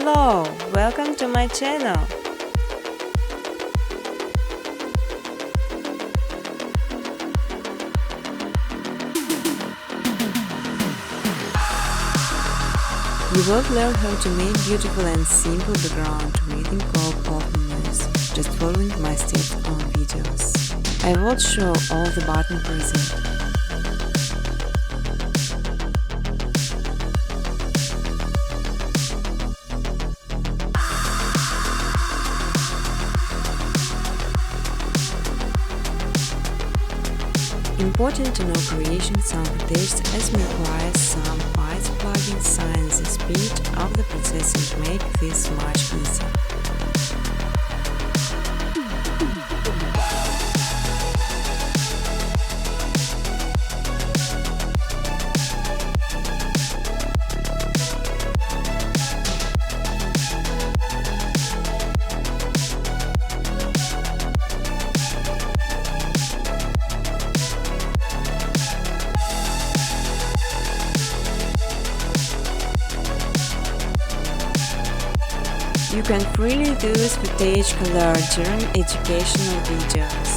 Hello, welcome to my channel. You will learn how to make beautiful and simple background reading called Open News, just following my steps on videos. I will show all the button present. Important to know creation some footage as we require some bytes plugins sign the speed of the processing to make this much easier. You can freely use footage color during educational videos.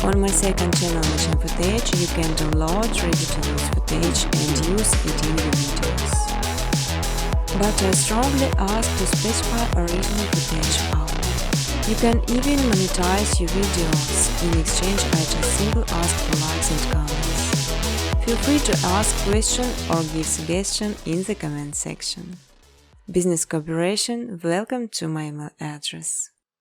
On my second channel Machine Footage, you can download ready-to-use footage and use it in your videos. But I strongly ask to specify original footage only. You can even monetize your videos. In exchange, I just simply ask for likes and comments. Feel free to ask questions or give suggestions in the comment section. Business cooperation, welcome to my email address.